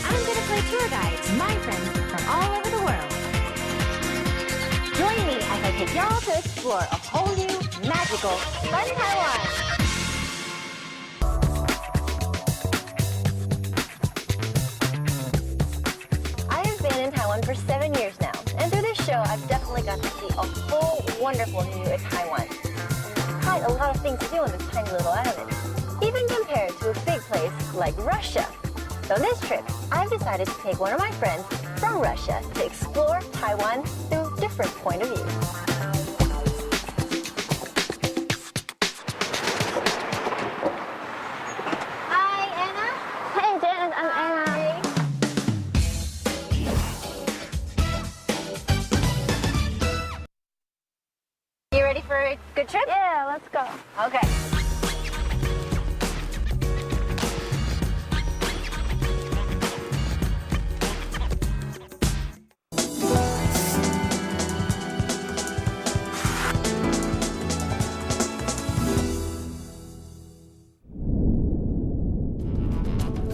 I'm going to play tour guide to my friends from all over the world. Join me as I take y'all to explore a whole new, magical, fun Taiwan. I have been in Taiwan for 7 years now, and through this show, I've definitely got to see a whole wonderful new Taiwan. Quite a lot of things to do on this tiny little island, even compared to a big place like Russia. So on this trip, I've decided to take one of my friends from Russia to explore Taiwan through a different point of view. Hi, Anna. Hey, Jen, I'm Anna. You ready for a good trip? Yeah, let's go. Okay.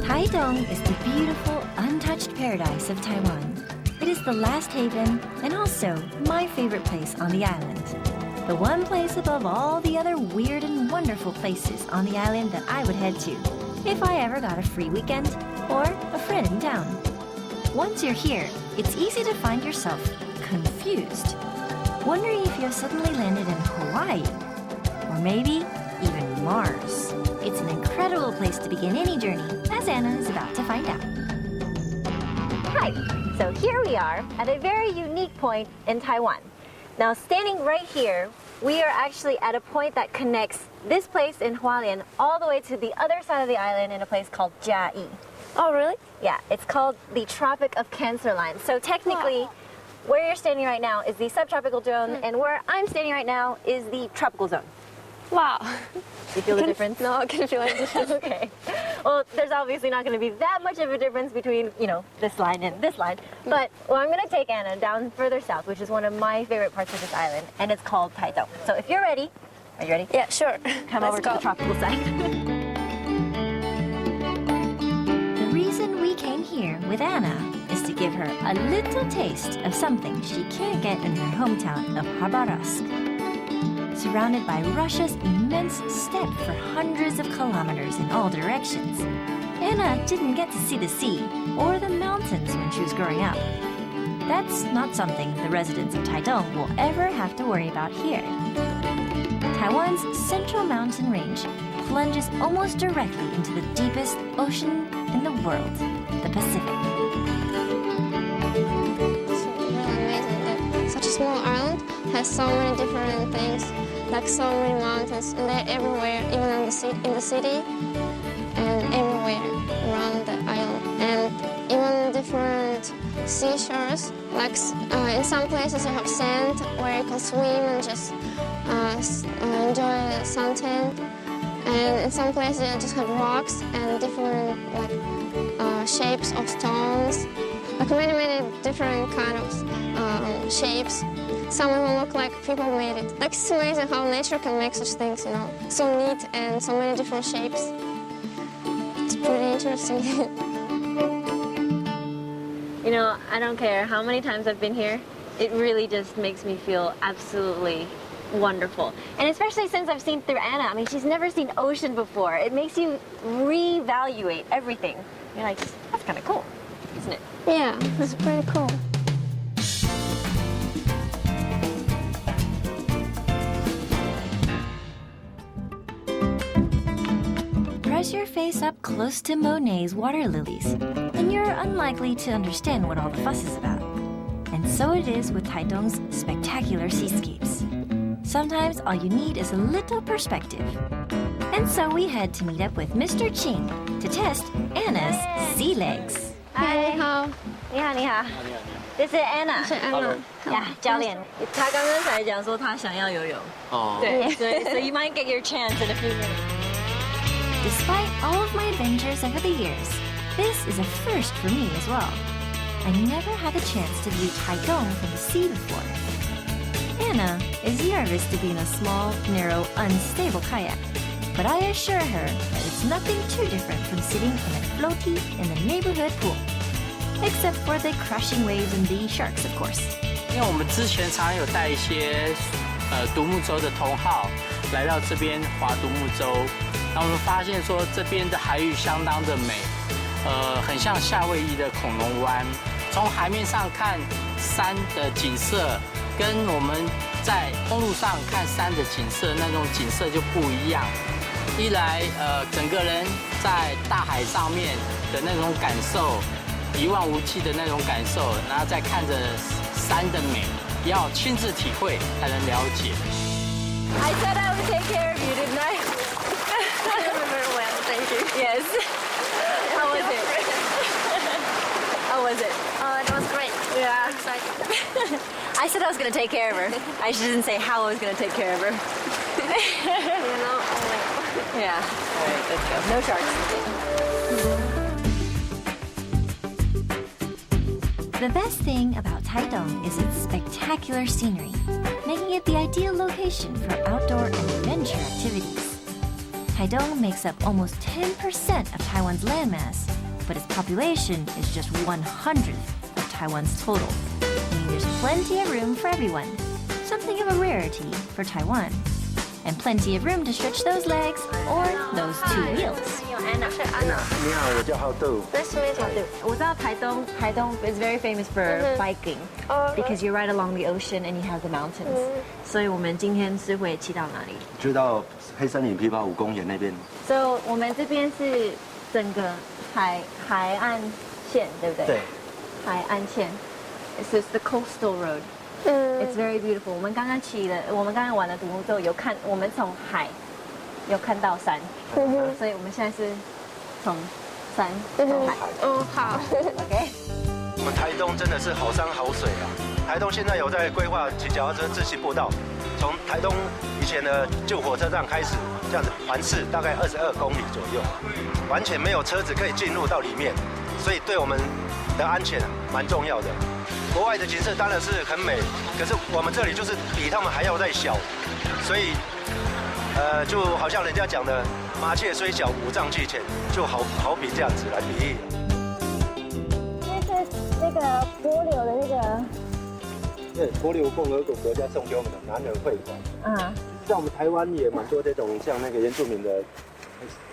Taitung is the beautiful, untouched paradise of Taiwan. It is the last haven and also my favorite place on the island. The one place above all the other weird and wonderful places on the island that I would head to if I ever got a free weekend or a friend in town. Once you're here, it's easy to find yourself confused, wondering if you have suddenly landed in Hawaii or maybe even Mars. It's an incredible place to begin any journey, as Anna is about to find out. Hi, so here we are at a very unique point in Taiwan. Now standing right here, we are actually at a point that connects this place in Hualien all the way to the other side of the island in a place called Jiayi. Oh, really? Yeah, it's called the Tropic of Cancer line. So technically, where you're standing right now is the subtropical zone, and where I'm standing right now is the tropical zone. Wow. You feel the difference? No, I can feel it. Okay. Well, there's obviously not going to be that much of a difference between, this line and this line. But I'm going to take Anna down further south, which is one of my favorite parts of this island, and it's called Taitung. So if you're ready, are you ready? Yeah, sure. Come Let's over go. to the tropical side. The reason we came here with Anna is to give her a little taste of something she can't get in her hometown of Khabarovsk. Surrounded by Russia's immense steppe for hundreds of kilometers in all directions, Anna didn't get to see the sea or the mountains when she was growing up. That's not something the residents of Taitung will ever have to worry about here. Taiwan's central mountain range plunges almost directly into the deepest ocean in the world, the Pacific. It's really amazing that such a small island has so many different things, like so many mountains, and they're everywhere, even in the city, and everywhere around the island. And even different seashores, like in some places you have sand where you can swim and just enjoy the suntan. And in some places you just have rocks and different shapes of stones, like many different kind of shapes. Some of them look like people made it. Like, it's amazing how nature can make such things, so neat and so many different shapes. It's pretty interesting. I don't care how many times I've been here, it really just makes me feel absolutely wonderful. And especially since I've seen through Anna, I mean, she's never seen ocean before. It makes you reevaluate everything. You're like, that's kind of cool, isn't it? Yeah, it's pretty cool. Press your face up close to Monet's water lilies, and you're unlikely to understand what all the fuss is about. And so it is with Taitung's spectacular seascapes. Sometimes all you need is a little perspective. And so we head to meet up with Mr. Ching to test Anna's sea legs. Hi, 你好。你好，你好。This is Anna. 是 Anna。Yeah, 教练。他刚刚才讲说他想要游泳。哦。对，so you might get your chance in a few minutes. Despite all of my adventures over the years, this is a first for me as well. I never had the chance to view Taitung from the sea before. Anna is nervous to be in a small, narrow, unstable kayak, but I assure her that it's is nothing too different from sitting in a floaty in the neighborhood pool. Except for the crashing waves and the sharks, of course. 因为我们之前常有带一些独木舟的同好来到这边划独木舟，那我们发现说这边的海域相当的美，很像夏威夷的恐龙湾。从海面上看山的景色，跟我们在公路上看山的景色那种景色就不一样。一来整个人在大海上面的那种感受，一望无际的那种感受，然后再看着山的美，要亲自体会才能了解。I said I would take care of you, didn't I? I remember well, thank you. Yes. How was it? How was it? It was great. Yeah. Excited. I said I was going to take care of her. I just didn't say how I was going to take care of her. You know, oh my God. Yeah. All right, let's go. No sharks. The best thing about Taiwan is its spectacular scenery, making it the ideal location for outdoor and adventure activities. Taiwan makes up almost 10% of Taiwan's landmass, but its population is just 1/100th of Taiwan's total, meaning there's plenty of room for everyone, something of a rarity for Taiwan. And plenty of room to stretch those legs or those two wheels. 你好，我叫浩豆。 Nice to meet you. 我知道台东 is very famous for biking because you ride along the ocean and you have the mountains. 所以我们今天是会骑到哪里？就到黑森林琵琶湖公园那边。所以我们这边是整个海岸线，对不对？对。海岸线 ，It's the coastal road. It's very beautiful. 我们刚刚玩的独木舟我们从海有看到山，所以我们现在是从山到海。哦，好。OK。我们台东真的是好山好水啊！台东现在有在规划骑脚踏车自行步道，从台东以前的旧火车站开始，这样子环视大概22公里左右，完全没有车子可以进入到里面，所以对我们的安全蛮重要的。国外的景色当然是很美，可是我们这里就是比他们还要再小，所以就好像人家讲的“麻雀虽小，五脏俱全”，就好比这样子来比喻。那个帛琉的那个，对，帛琉共和国国家送给我们的男儿会馆。像我们台湾也蛮多这种像那个原住民的，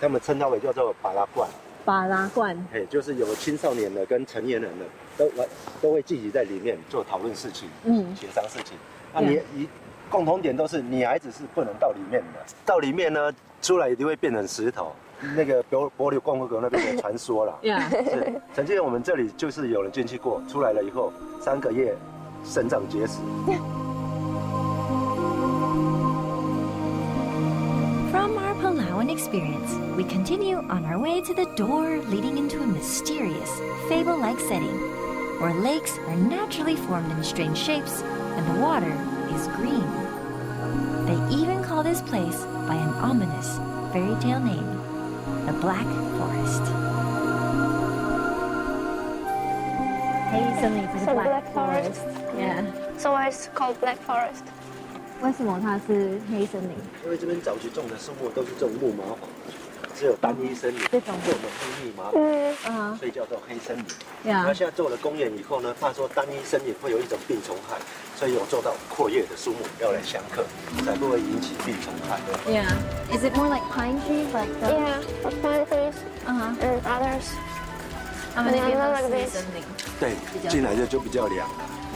他们称它为叫做巴拉罐。巴拉罐，就是有青少年的跟成年人的都会聚集在里面做讨论事情，协商事情。那你共同点都是女孩子是不能到里面的，到里面呢出来一定会变成石头。那个帛琉共和国那边的传说啦，是曾经我们这里就是有人进去过，出来了以后3个月肾脏结石。From our Palawan experience, we continue on our way to the door leading into a mysterious, fable-like setting, where lakes are naturally formed in strange shapes and the water is green. They even call this place by an ominous fairy tale name, the Black Forest. 黑森林不是 Black Forest. Yeah. So why it's called Black Forest? 为什么它是黑森林？因为这边早期种的树木都是种木麻黄，只有单一森林，这种做的黑密麻黄，所以叫做黑森林。那现在做了公园以后呢，怕说单一森林会有一种病虫害，所以有做到阔叶的树木要来相克，才不会引起病虫害。Yeah. Is it more like pine trees, like the? Yeah, like pine trees and others. 他们那边都是 like 森林。对，进来就比较凉。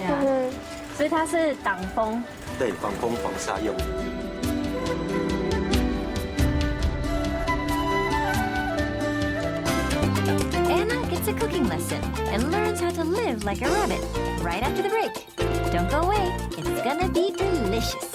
Yeah. 所以它是挡风。对，防风防沙用。Anna gets a cooking lesson and learns how to live like a rabbit right after the break. Don't go away, it's gonna be delicious.